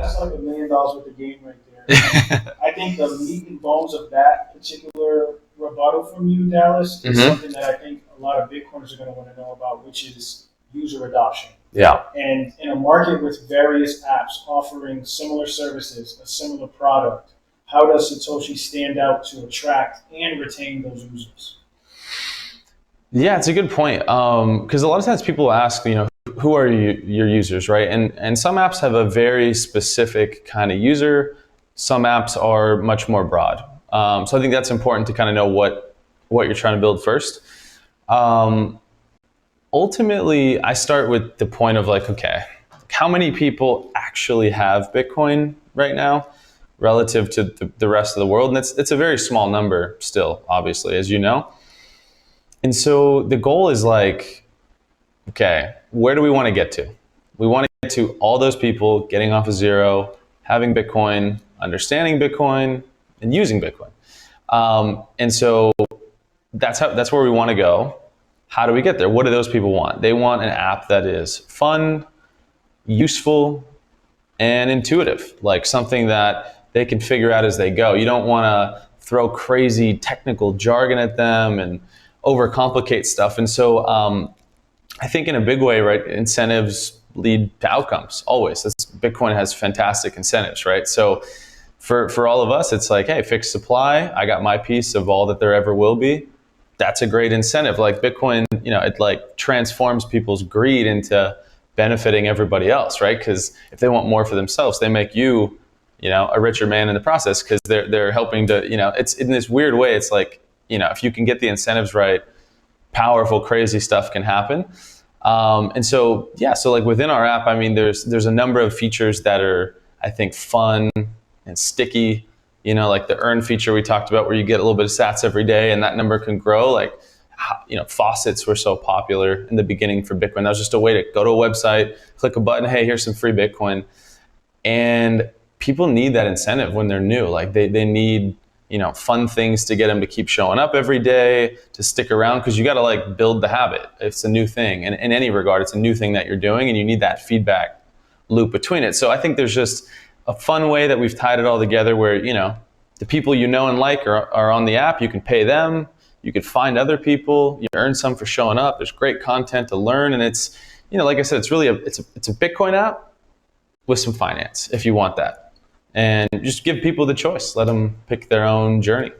that's like $1 million worth of game right there. I think the meat and bones of that particular rebuttal from you, Dallas, is something that I think a lot of Bitcoiners are going to want to know about, which is user adoption. Yeah. And in a market with various apps offering similar services, a similar product, how does Satoshi stand out to attract and retain those users? Yeah, it's a good point. Because a lot of times people ask, who are your users, right? And some apps have a very specific kind of user. Some apps are much more broad. So I think that's important to kind of know what you're trying to build first. Ultimately, I start with the point of like, okay, how many people actually have Bitcoin right now relative to the rest of the world? And it's a very small number still, obviously, as you know. And so the goal is like, okay, where do we want to get to? We want to get to all those people getting off of zero, having Bitcoin, understanding Bitcoin, and using Bitcoin. And so that's where we want to go. How do we get there? What do those people want? They want an app that is fun, useful, and intuitive, like something that they can figure out as they go. You don't want to throw crazy technical jargon at them and overcomplicate stuff. And so I think in a big way, right, incentives lead to outcomes always. Bitcoin has fantastic incentives, right? So for all of us, it's like, hey, fixed supply. I got my piece of all that there ever will be. That's a great incentive. Like Bitcoin, it like transforms people's greed into benefiting everybody else, right? Because if they want more for themselves, they make you, a richer man in the process because they're helping to, it's in this weird way. It's like, if you can get the incentives right, powerful, crazy stuff can happen. And so, yeah, so like within our app, I mean, there's a number of features that are, I think, fun and sticky. Like the earn feature we talked about where you get a little bit of sats every day and that number can grow. Like, faucets were so popular in the beginning for Bitcoin. That was just a way to go to a website, click a button, hey, here's some free Bitcoin. And people need that incentive when they're new. Like they need, fun things to get them to keep showing up every day, to stick around, because you got to like build the habit. It's a new thing. And in any regard, it's a new thing that you're doing and you need that feedback loop between it. So I think there's just a fun way that we've tied it all together where, the people and like are on the app. You can pay them. You could find other people. You earn some for showing up. There's great content to learn. And it's, like I said, it's really it's a Bitcoin app with some finance if you want that. And just give people the choice. Let them pick their own journey.